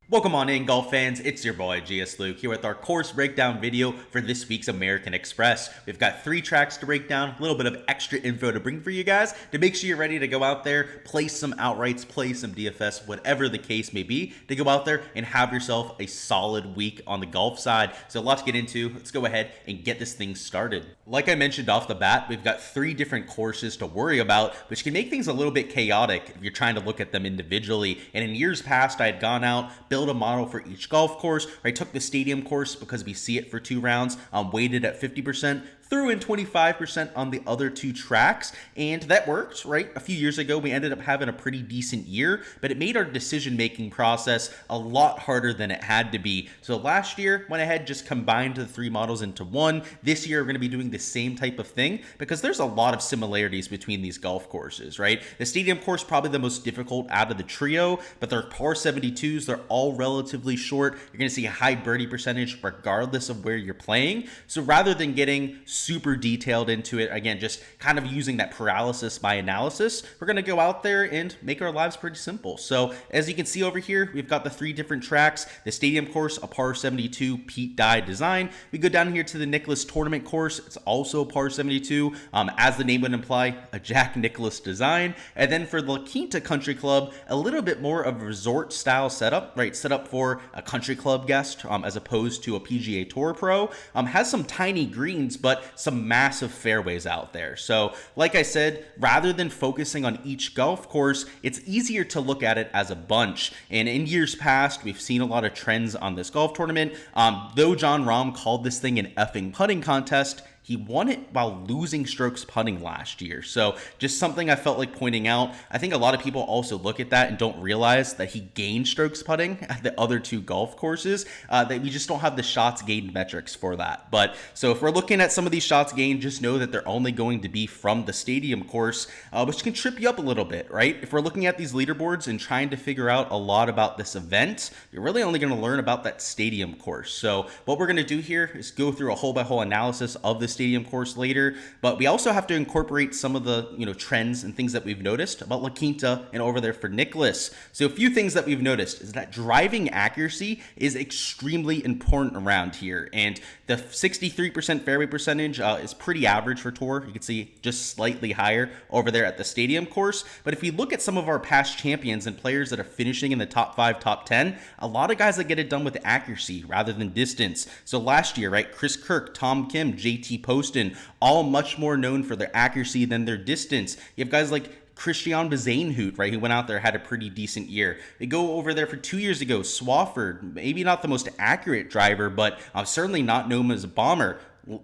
Welcome on in, golf fans. It's your boy Gsluke here with our course breakdown video for this week's American Express. We've got 3 tracks to break down, a little bit of extra info to bring for you guys to make sure you're ready to go out there, play some outrights, play some DFS, whatever the case may be, to go out there and have yourself a solid week on the golf side. So a lot to get into. Let's go ahead and get this thing started. Like I mentioned off the bat, we've got 3 different courses to worry about, which can make things a little bit chaotic if you're trying to look at them individually. And in years past, I had gone out, built a model for each golf course. I took the stadium course because we see it for 2 rounds, weighted at 50%, threw in 25% on the other 2 tracks, and that worked, right? A few years ago, we ended up having a pretty decent year, but it made our decision-making process a lot harder than it had to be. So last year, went ahead, just combined the 3 models into one. This year, we're going to be doing the same type of thing because there's a lot of similarities between these golf courses, right? The stadium course, probably the most difficult out of the trio, but they're par 72s. They're all relatively short. You're going to see a high birdie percentage regardless of where you're playing. So rather than getting super detailed into it, again, just kind of using that paralysis by analysis, we're going to go out there and make our lives pretty simple. So as you can see over here, we've got the 3 different tracks. The stadium course, a par 72 Pete Dye design. We go down here to the Nicklaus tournament course. It's also a par 72, as the name would imply, a Jack Nicklaus design. And then for the Quinta Country Club, a little bit more of a resort style setup, right? Set up for a country club guest, as opposed to a PGA Tour pro. Has some tiny greens, but some massive fairways out there. So like I said, rather than focusing on each golf course, it's easier to look at it as a bunch. And in years past, we've seen a lot of trends on this golf tournament. Though Jon Rahm called this thing an effing putting contest, he won it while losing strokes putting last year. So just something I felt like pointing out. I think a lot of people also look at that and don't realize that he gained strokes putting at the other 2 golf courses, that we just don't have the shots gained metrics for that. But so if we're looking at some of these shots gained, just know that they're only going to be from the stadium course, which can trip you up a little bit, right? If we're looking at these leaderboards and trying to figure out a lot about this event, you're really only going to learn about that stadium course. So what we're going to do here is go through a hole-by-hole analysis of this stadium course later, but we also have to incorporate some of the trends and things that we've noticed about La Quinta and over there for Nicklaus. So a few things that we've noticed is that driving accuracy is extremely important around here, and the 63% fairway percentage is pretty average for tour. You can see just slightly higher over there at the stadium course. But if you look at some of our past champions and players that are finishing in the top 5, top 10, a lot of guys that get it done with accuracy rather than distance. So last year, right, Chris Kirk, Tom Kim, JT Poston, all much more known for their accuracy than their distance. You have guys like Christian Bezainhout, right, who went out there, had a pretty decent year. They go over there for 2 years ago. Swafford, maybe not the most accurate driver, but certainly not known as a bomber.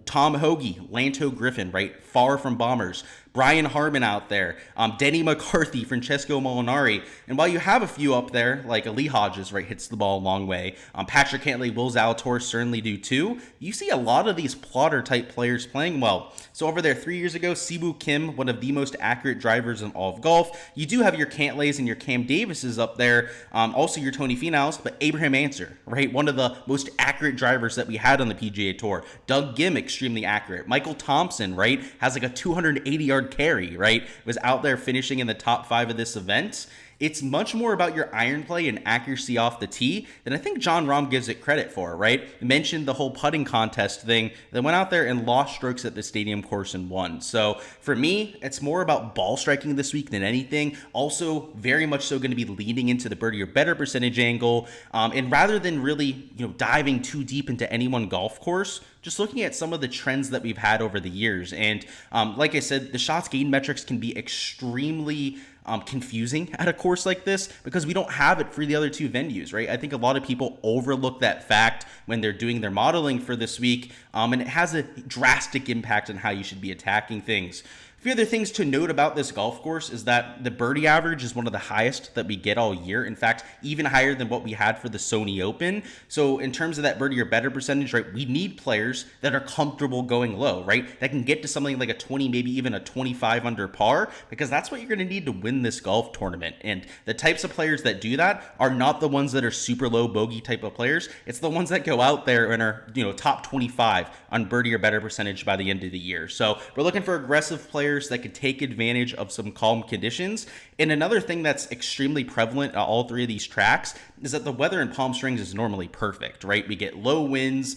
Tom Hoagie, Lanto Griffin, right, far from bombers. Brian Harmon out there, Denny McCarthy, Francesco Molinari. And while you have a few up there, like Lee Hodges, right, hits the ball a long way. Patrick Cantlay, Will Zalatoris certainly do too. You see a lot of these plotter type players playing well. So over there 3 years ago, Siwoo Kim, one of the most accurate drivers in all of golf. You do have your Cantlays and your Cam Davises up there, also your Tony Finau's, but Abraham Ancer, right, one of the most accurate drivers that we had on the PGA Tour. Doug Gim, extremely accurate. Michael Thompson, right, has like a 280-yard carry, right, was out there finishing in the top 5 of this event. It's much more about your iron play and accuracy off the tee than I think Jon Rahm gives it credit for, right? I mentioned the whole putting contest thing. They went out there and lost strokes at the stadium course and won. So for me, it's more about ball striking this week than anything. Also, very much so going to be leaning into the birdie or better percentage angle. And rather than really, diving too deep into any one golf course, just looking at some of the trends that we've had over the years. And like I said, the shots gained metrics can be extremely confusing at a course like this because we don't have it for the other 2 venues, right? I think a lot of people overlook that fact when they're doing their modeling for this week, and it has a drastic impact on how you should be attacking things. A few other things to note about this golf course is that the birdie average is one of the highest that we get all year. In fact, even higher than what we had for the Sony Open. So in terms of that birdie or better percentage, right, we need players that are comfortable going low, right? That can get to something like a 20, maybe even a 25 under par, because that's what you're going to need to win this golf tournament. And the types of players that do that are not the ones that are super low bogey type of players. It's the ones that go out there and are, top 25 on birdie or better percentage by the end of the year. So we're looking for aggressive players that could take advantage of some calm conditions. And another thing that's extremely prevalent at all 3 of these tracks is that the weather in Palm Springs is normally perfect, right? We get low winds,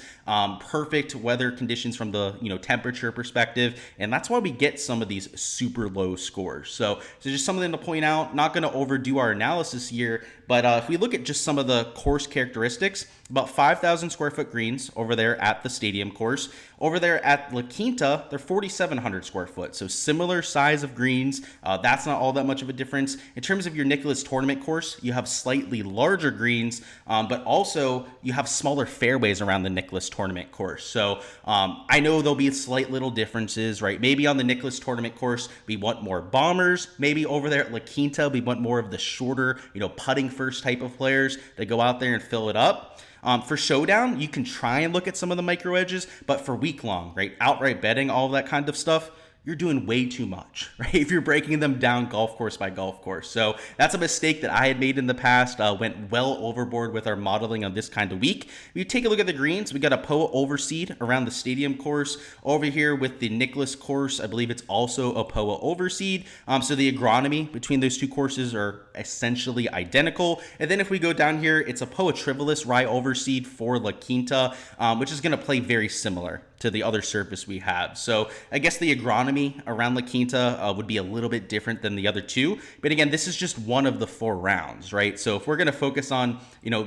perfect weather conditions from the temperature perspective, and that's why we get some of these super low scores. So just something to point out. Not going to overdo our analysis here, but if we look at just some of the course characteristics, about 5,000 square foot greens over there at the stadium course. Over there at La Quinta, they're 4,700 square foot, so similar size of greens. That's not all that much of a difference. In terms of your Nicklaus tournament course, you have slightly larger greens, but also you have smaller fairways around the Nicklaus tournament course. So I know there'll be slight little differences, right? Maybe on the Nicklaus tournament course, we want more bombers. Maybe over there at La Quinta, we want more of the shorter, putting first type of players that go out there and fill it up. For Showdown, you can try and look at some of the micro edges, but for week long, right, outright betting, all of that kind of stuff, you're doing way too much, right? If you're breaking them down golf course by golf course. So that's a mistake that I had made in the past, went well overboard with our modeling on this kind of week. If you take a look at the greens, we got a POA overseed around the stadium course. Over here with the Nicklaus course, I believe it's also a POA overseed. So the agronomy between those two courses are essentially identical. And then if we go down here, it's a POA Trivalous rye overseed for La Quinta, which is going to play very similar to the other surface we have. So I guess the agronomy around La Quinta would be a little bit different than the other two. But again, this is just one of the 4 rounds, right? So if we're going to focus on,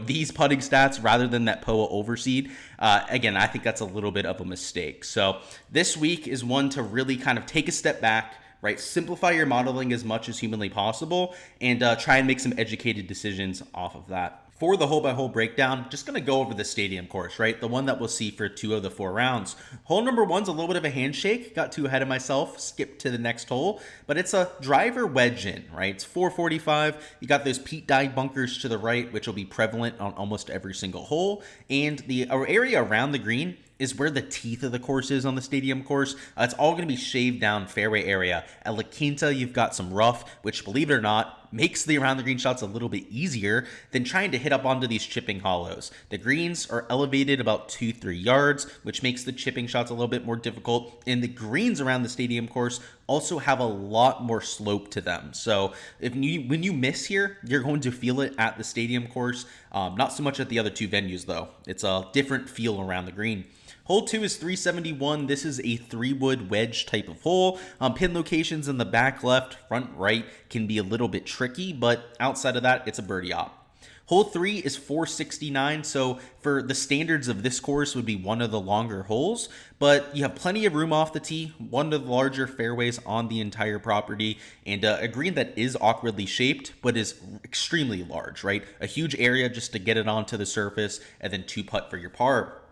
these putting stats rather than that POA overseed, again, I think that's a little bit of a mistake. So this week is one to really kind of take a step back, right? Simplify your modeling as much as humanly possible and try and make some educated decisions off of that. For the hole-by-hole breakdown, just going to go over the stadium course, right? The one that we'll see for 2 of the 4 rounds. Hole number 1's a little bit of a handshake. Got too ahead of myself. Skipped to the next hole. But it's a driver wedge in, right? It's 445. You got those peat dye bunkers to the right, which will be prevalent on almost every single hole. And the area around the green is where the teeth of the course is on the stadium course. It's all going to be shaved down fairway area. At La Quinta, you've got some rough, which, believe it or not, makes the around the green shots a little bit easier than trying to hit up onto these chipping hollows. The greens are elevated about 2-3 yards, which makes the chipping shots a little bit more difficult. And the greens around the stadium course also have a lot more slope to them. So when you miss here, you're going to feel it at the stadium course. Not so much at the other 2 venues, though. It's a different feel around the green. Hole 2 is 371. This is a 3-wood wedge type of hole. Pin locations in the back left, front right can be a little bit tricky, but outside of that, it's a birdie op. Hole 3 is 469, so for the standards of this course would be one of the longer holes, but you have plenty of room off the tee, one of the larger fairways on the entire property, and a green that is awkwardly shaped, but is extremely large, right? A huge area just to get it onto the surface, and then 2-putt for your par.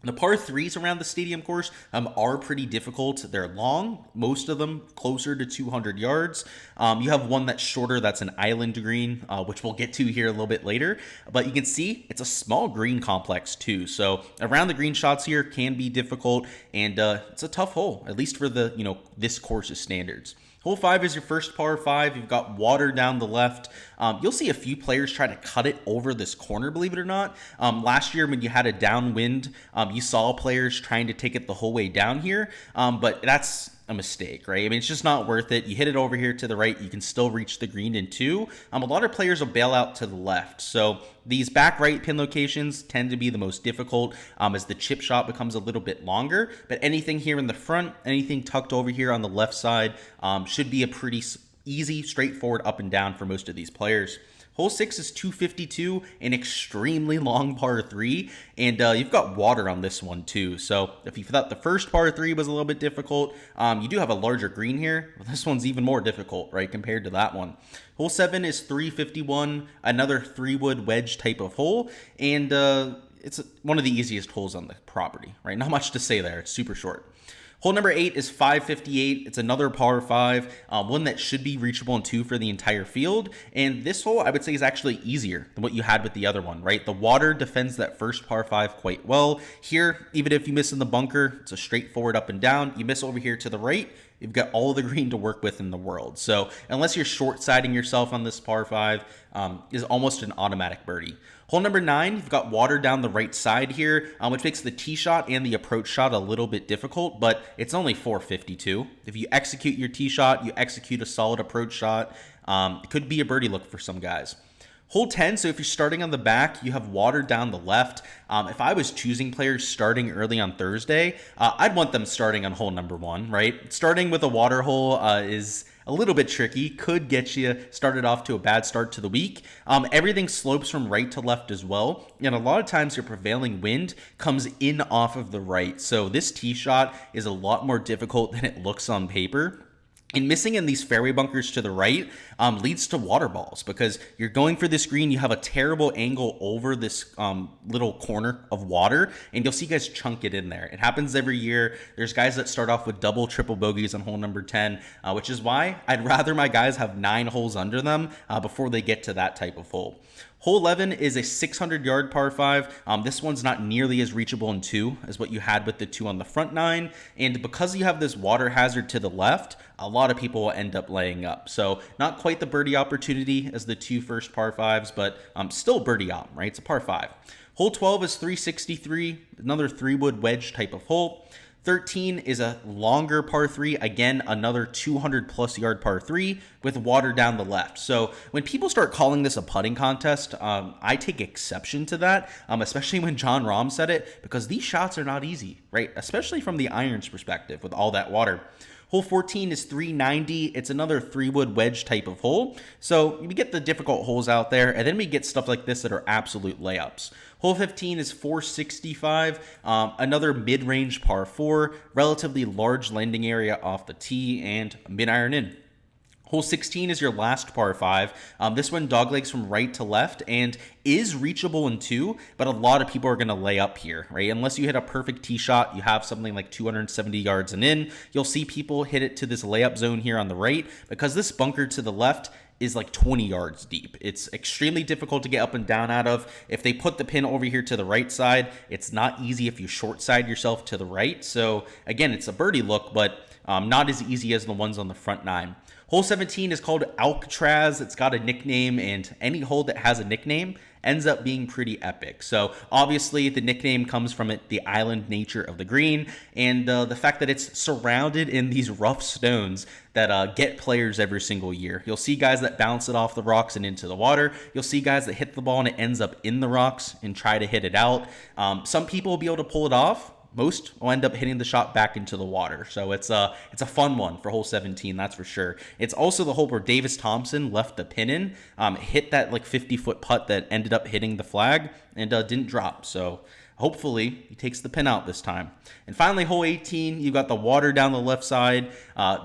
The par 3s around the stadium course are pretty difficult. They're long, most of them closer to 200 yards. You have one that's shorter, that's an island green, which we'll get to here a little bit later. But you can see it's a small green complex too. So around the green shots here can be difficult, and it's a tough hole, at least for the this course's standards. Hole 5 is your first par 5. You've got water down the left. You'll see a few players try to cut it over this corner, believe it or not. Last year when you had a downwind, you saw players trying to take it the whole way down here, but that's a mistake, right? I mean, it's just not worth it. You hit it over here to the right, you can still reach the green in 2. A lot of players will bail out to the left. So these back right pin locations tend to be the most difficult as the chip shot becomes a little bit longer. But anything here in the front, anything tucked over here on the left side should be a pretty easy, straightforward up and down for most of these players. Hole 6 is 252, an extremely long par 3, and you've got water on this one too. So if you thought the first par 3 was a little bit difficult, you do have a larger green here. But this one's even more difficult, right, compared to that one. Hole 7 is 351, another 3-wood wedge type of hole, and it's one of the easiest holes on the property, right? Not much to say there. It's super short. Hole number 8 is 558. It's another par 5, one that should be reachable in 2 for the entire field. And this hole, I would say, is actually easier than what you had with the other one, right? The water defends that first par 5 quite well. Here, even if you miss in the bunker, it's a straightforward up and down. You miss over here to the right, you've got all the green to work with in the world. So unless you're short-siding yourself on this par 5, is almost an automatic birdie. Hole number 9, you've got water down the right side here, which makes the tee shot and the approach shot a little bit difficult, but it's only 452. If you execute your tee shot, you execute a solid approach shot, it could be a birdie look for some guys. Hole 10, so if you're starting on the back, you have water down the left. If I was choosing players starting early on Thursday, I'd want them starting on hole number 1, right? Starting with a water hole is a little bit tricky, could get you started off to a bad start to the week. Everything slopes from right to left as well, and a lot of times your prevailing wind comes in off of the right. So this tee shot is a lot more difficult than it looks on paper. And missing in these fairway bunkers to the right leads to water balls, because you're going for this green, you have a terrible angle over this little corner of water, and you'll see guys chunk it in there. It happens every year. There's guys that start off with double, triple bogeys on hole number 10, which is why I'd rather my guys have 9 holes under them before they get to that type of hole. Hole 11 is a 600-yard par 5. This one's not nearly as reachable in 2 as what you had with the 2 on the front 9. And because you have this water hazard to the left, a lot of people will end up laying up. So not quite the birdie opportunity as the 2 first par 5s, but still birdie op, right? It's a par 5. Hole 12 is 363, another 3-wood wedge type of hole. 13 is a longer par 3, again, another 200-plus yard par 3 with water down the left. So when people start calling this a putting contest, I take exception to that, especially when John Rahm said it, because these shots are not easy, right? Especially from the irons perspective with all that water. Hole 14 is 390. It's another 3-wood wedge type of hole. So we get the difficult holes out there, and then we get stuff like this that are absolute layups. Hole 15 is 465, another mid-range par 4, relatively large landing area off the tee, and mid-iron in. Hole 16 is your last par 5. This one doglegs from right to left and is reachable in 2, but a lot of people are going to lay up here, right? Unless you hit a perfect tee shot, you have something like 270 yards and in, you'll see people hit it to this layup zone here on the right, because this bunker to the left is like 20 yards deep. It's extremely difficult to get up and down out of. If they put the pin over here to the right side, it's not easy if you short side yourself to the right. So again, it's a birdie look, but not as easy as the ones on the front 9. Hole 17 is called Alcatraz. It's got a nickname, and any hole that has a nickname ends up being pretty epic. So obviously the nickname comes from it, the island nature of the green, and the fact that it's surrounded in these rough stones that get players every single year. You'll see guys that bounce it off the rocks and into the water. You'll see guys that hit the ball and it ends up in the rocks and try to hit it out. Some people will be able to pull it off. Most will end up hitting the shot back into the water. So it's a fun one for hole 17, that's for sure. It's also the hole where Davis Thompson left the pin in, hit that like 50-foot putt that ended up hitting the flag and didn't drop. So hopefully he takes the pin out this time. And finally, hole 18, you've got the water down the left side.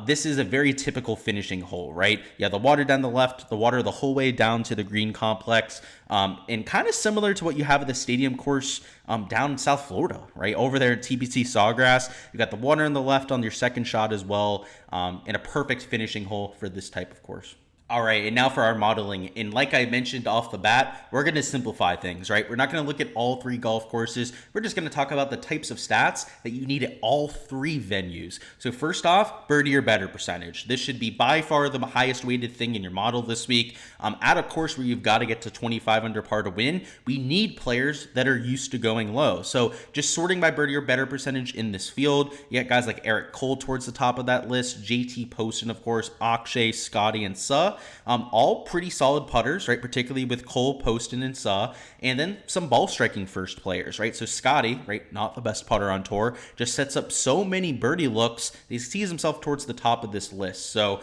This is a very typical finishing hole, right? Yeah, the water down the left, the water the whole way down to the green complex, and kind of similar to what you have at the stadium course down in South Florida, right? Over there at TPC Sawgrass, you got the water on the left on your second shot as well, and a perfect finishing hole for this type of course. All right, and now for our modeling. And like I mentioned off the bat, we're going to simplify things, right? We're not going to look at all 3 golf courses. We're just going to talk about the types of stats that you need at all 3 venues. So first off, birdie or better percentage. This should be by far the highest weighted thing in your model this week. At a course where you've got to get to 25 under par to win, we need players that are used to going low. So just sorting by birdie or better percentage in this field, you got guys like Eric Cole towards the top of that list, JT Poston, of course, Akshay, Scotty, and Suh. All pretty solid putters, right? Particularly with Cole, Poston, and Suh. And then some ball striking first players, right? So Scotty, right, not the best putter on tour, just sets up so many birdie looks. He sees himself towards the top of this list. So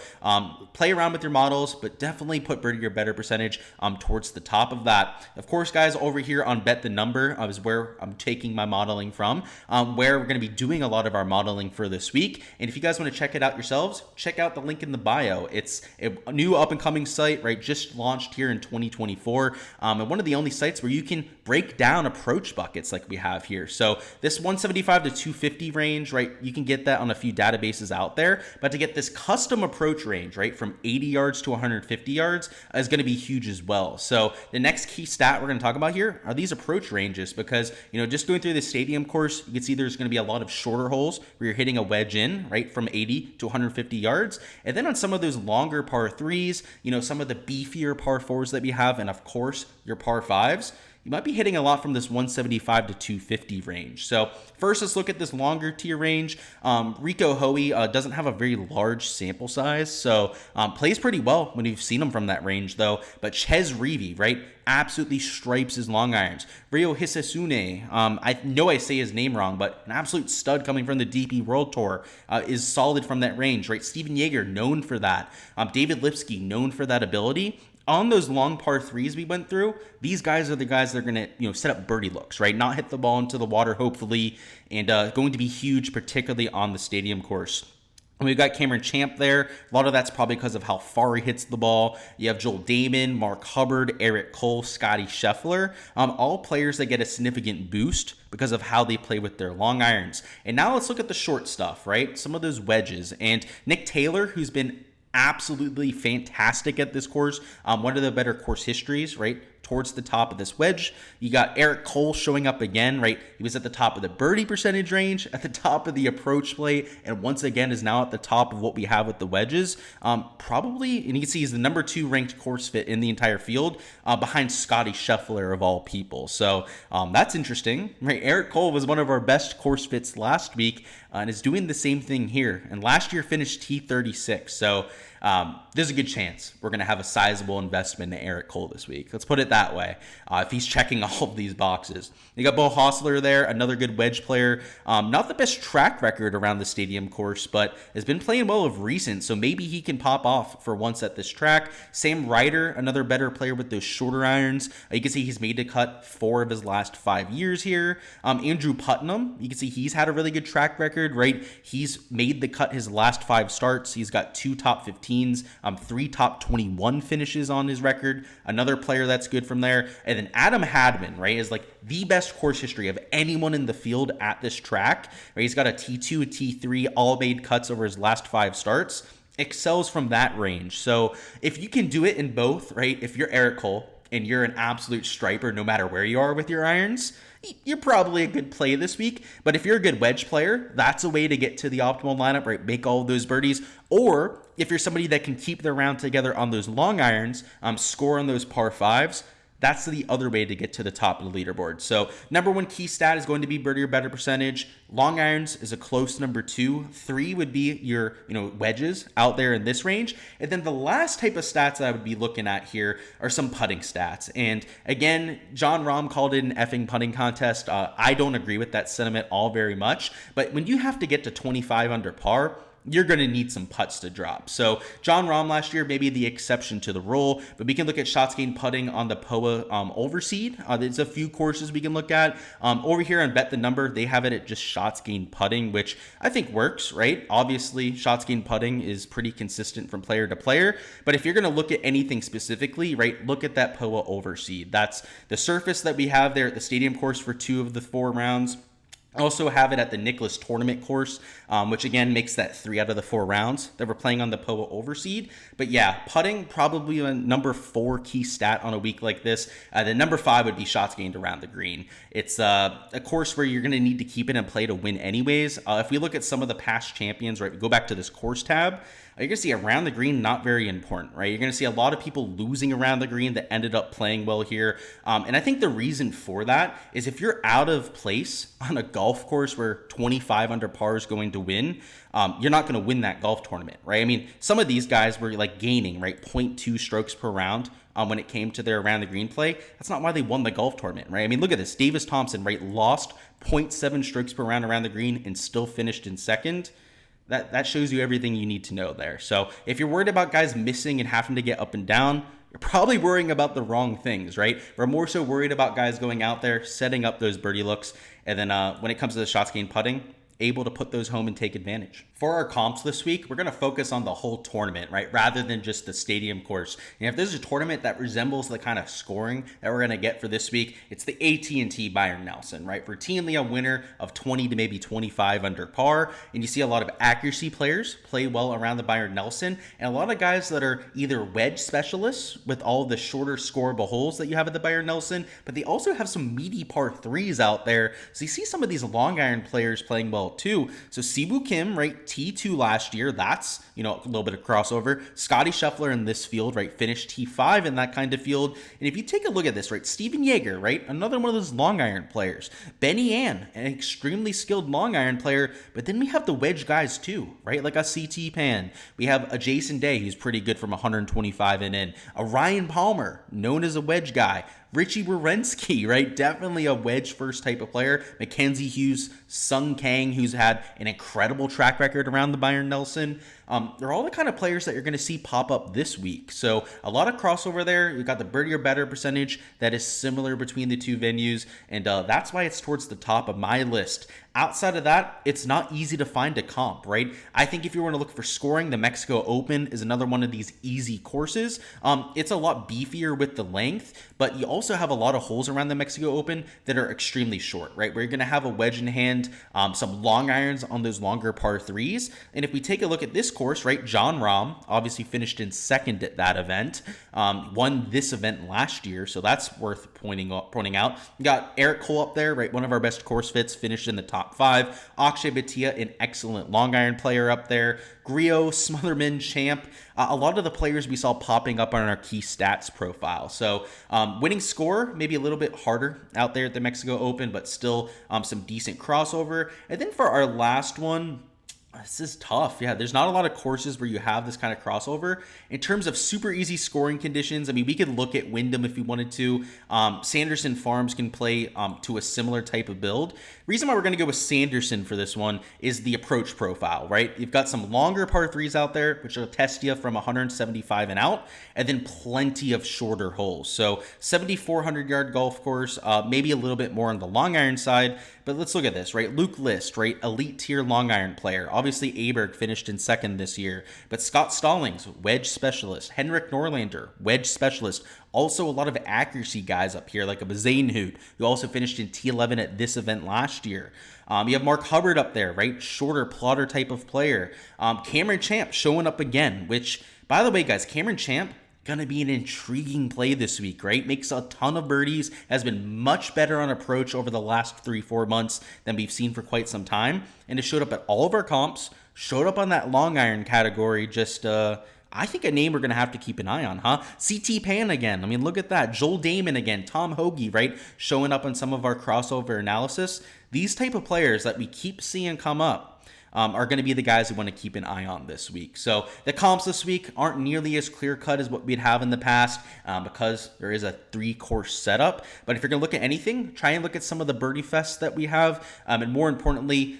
play around with your models, but definitely put birdie or better percentage towards the top of that. Of course, guys, over here on Bet the Number is where I'm taking my modeling from, where we're going to be doing a lot of our modeling for this week. And if you guys want to check it out yourselves, check out the link in the bio. It's a new up-and-coming site, right? Just launched here in 2024, and one of the only sites where you can break down approach buckets like we have here. So this 175 to 250 range, right? You can get that on a few databases out there, but to get this custom approach range, right, from 80 yards to 150 yards is going to be huge as well. So the next key stat we're going to talk about here are these approach ranges, because, you know, just going through the stadium course, you can see there's going to be a lot of shorter holes where you're hitting a wedge in, right, from 80 to 150 yards. And then on some of those longer par 3s, you know, some of the beefier par 4s that we have, and of course your par 5s, you might be hitting a lot from this 175 to 250 range. So first, let's look at this longer tier range. Rico Hoey doesn't have a very large sample size, so plays pretty well when you've seen him from that range, though. But Ches Reavie, right, absolutely stripes his long irons. Ryo Hisasune, I know I say his name wrong, but an absolute stud coming from the DP World Tour, is solid from that range, right? Steven Yeager, known for that. David Lipsky, known for that ability. On those long par threes we went through, these guys are the guys that are going to, set up birdie looks, right? Not hit the ball into the water, hopefully, and going to be huge, particularly on the stadium course. And we've got Cameron Champ there. A lot of that's probably because of how far he hits the ball. You have Joel Damon, Mark Hubbard, Eric Cole, Scotty Scheffler, all players that get a significant boost because of how they play with their long irons. And now let's look at the short stuff, right? Some of those wedges. And Nick Taylor, who's been absolutely fantastic at this course, one of the better course histories, right, towards the top of this wedge. You got Eric Cole showing up again, right? He was at the top of the birdie percentage range, at the top of the approach play, and once again is now at the top of what we have with the wedges. Probably, and you can see he's the number 2 ranked course fit in the entire field, behind Scotty Scheffler of all people. So that's interesting, right? Eric Cole was one of our best course fits last week, and is doing the same thing here. And last year finished T36. So there's a good chance we're going to have a sizable investment in Eric Cole this week. Let's put it that way, if he's checking all of these boxes. You got Bo Hossler there, another good wedge player. Not the best track record around the stadium course, but has been playing well of recent, so maybe he can pop off for once at this track. Sam Ryder, another better player with those shorter irons. You can see he's made the cut 4 of his last 5 years here. Andrew Putnam, you can see he's had a really good track record, right? He's made the cut his last 5 starts. He's got 2 top 15s, 3 top 21 finishes on his record. Another player that's good from there. And then Adam Hadman, right, is like the best course history of anyone in the field at this track. Right? He's got a T2, a T3, all made cuts over his last 5 starts. Excels from that range. So if you can do it in both, right, if you're Eric Cole and you're an absolute striper no matter where you are with your irons, you're probably a good play this week. But if you're a good wedge player, that's a way to get to the optimal lineup, right? Make all of those birdies. Or if you're somebody that can keep their round together on those long irons, score on those par 5s, that's the other way to get to the top of the leaderboard. So number 1 key stat is going to be birdie or better percentage. Long irons is a close number 2. 3 would be your wedges out there in this range. And then the last type of stats that I would be looking at here are some putting stats. And again, John Rahm called it an effing putting contest. I don't agree with that sentiment all very much. But when you have to get to 25 under par, you're going to need some putts to drop. So John Rahm last year may be the exception to the rule, but we can look at shots gained putting on the POA overseed. There's a few courses we can look at. Over here on Bet the Number, they have it at just shots gained putting, which I think works, right? Obviously, shots gained putting is pretty consistent from player to player, but if you're going to look at anything specifically, right, look at that POA overseed. That's the surface that we have there at the stadium course for 2 of the 4 rounds. Also have it at the Nicklaus tournament course, which again makes that 3 out of the 4 rounds that we're playing on the POA overseed. But yeah, putting probably a number 4 key stat on a week like this. The number 5 would be shots gained around the green. It's a course where you're going to need to keep it in play to win anyways. If we look at some of the past champions, right, we go back to this course tab, you're going to see around the green, not very important, right? You're going to see a lot of people losing around the green that ended up playing well here. And I think the reason for that is if you're out of place on a golf course where 25 under par is going to win, you're not going to win that golf tournament, right? I mean, some of these guys were like gaining, right, 0.2 strokes per round when it came to their around the green play. That's not why they won the golf tournament, right? I mean, look at this. Davis Thompson, right, lost 0.7 strokes per round around the green and still finished in second. That shows you everything you need to know there. So if you're worried about guys missing and having to get up and down, you're probably worrying about the wrong things, right? We're more so worried about guys going out there, setting up those birdie looks, and then when it comes to the shots gained putting, able to put those home and take advantage. For our comps this week, we're going to focus on the whole tournament, right? Rather than just the stadium course. And if there's a tournament that resembles the kind of scoring that we're going to get for this week, it's the AT&T Byron Nelson, right? Routinely a winner of 20 to maybe 25 under par. And you see a lot of accuracy players play well around the Byron Nelson. And a lot of guys that are either wedge specialists with all the shorter scoreable holes that you have at the Byron Nelson, but they also have some meaty par 3s out there. So you see some of these long iron players playing well well too. So Siwoo Kim, right, T2 last year, that's, you know, a little bit of crossover. Scotty Scheffler in this field, right, finished T5 in that kind of field. And if you take a look at this, right, Steven Yeager, right, another one of those long iron players. Benny Ann, an extremely skilled long iron player, but then we have the wedge guys too, right, like a CT Pan. We have a Jason Day, who's pretty good from 125 and in. A Ryan Palmer, known as a wedge guy. Richie Werenski, right? Definitely a wedge first type of player. Mackenzie Hughes, Sung Kang, who's had an incredible track record around the Byron Nelson. They're all the kind of players that you're going to see pop up this week. So a lot of crossover there. You've got the birdie or better percentage that is similar between the two venues. And that's why it's towards the top of my list. Outside of that, it's not easy to find a comp, right? I think if you want to look for scoring, the Mexico Open is another one of these easy courses. It's a lot beefier with the length, but you also have a lot of holes around the Mexico Open that are extremely short, right? Where you're going to have a wedge in hand, some long irons on those longer par threes. And if we take a look at this course, right, John Rahm obviously finished in second at that event, won this event last year, so that's worth pointing out. You got Eric Cole up there, right, one of our best course fits, finished in the top 5. Akshay Bhatia, an excellent long iron player up there. Griot, Smotherman, Champ, a lot of the players we saw popping up on our key stats profile. So winning score, maybe a little bit harder out there at the Mexico Open, but still some decent crossover. And then for our last one, this is tough. Yeah, there's not a lot of courses where you have this kind of crossover. In terms of super easy scoring conditions, I mean, we could look at Wyndham if we wanted to. Sanderson Farms can play to a similar type of build. Reason why we're going to go with Sanderson for this one is the approach profile, right? You've got some longer par threes out there, which will test you from 175 and out, and then plenty of shorter holes. So 7,400-yard golf course, maybe a little bit more on the long iron side. But let's look at this, right? Luke List, right? Elite tier long iron player. Obviously, Aberg finished in second this year. But Scott Stallings, wedge specialist. Henrik Norlander, wedge specialist. Also, a lot of accuracy guys up here, like a Bazainhood, who also finished in T11 at this event last year. You have Mark Hubbard up there, right? Shorter, plotter type of player. Cameron Champ showing up again, which, by the way, guys, Cameron Champ, gonna be an intriguing play this week, right? Makes a ton of birdies, has been much better on approach over the last 3-4 months than we've seen for quite some time, and it showed up at all of our comps, showed up on that long iron category. Just I think a name we're gonna have to keep an eye on, huh? CT Pan again. I mean, look at that. Joel Damon again. Tom Hoagie, right? Showing up on some of our crossover analysis. These type of players that we keep seeing come up are going to be the guys we want to keep an eye on this week. So the comps this week aren't nearly as clear-cut as what we'd have in the past because there is a 3-course setup. But if you're going to look at anything, try and look at some of the birdie fests that we have. And more importantly,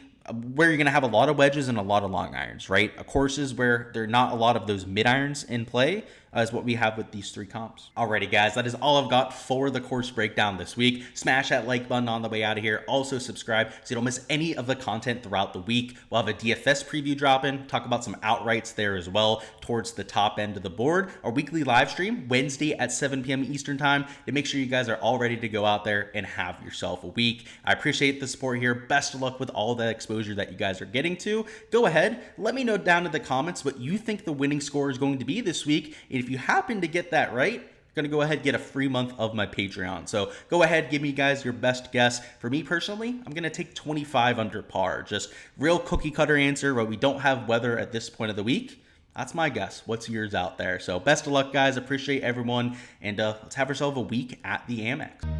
where you're going to have a lot of wedges and a lot of long irons, right? Courses where there are not a lot of those mid irons in play is what we have with these 3 comps. Alrighty, guys, that is all I've got for the course breakdown this week. Smash that like button on the way out of here. Also subscribe so you don't miss any of the content throughout the week. We'll have a DFS preview dropping, talk about some outrights there as well towards the top end of the board. Our weekly live stream, Wednesday at 7 p.m. Eastern time, to make sure you guys are all ready to go out there and have yourself a week. I appreciate the support here. Best of luck with all the exposure that you guys are getting to. Go ahead, let me know down in the comments what you think the winning score is going to be this week. And if you happen to get that right, I'm going to go ahead and get a free month of my Patreon. So go ahead, give me guys your best guess. For me personally, I'm going to take 25 under par. Just real cookie cutter answer, but we don't have weather at this point of the week. That's my guess. What's yours out there? So best of luck, guys. Appreciate everyone. And let's have ourselves a week at the AMEX.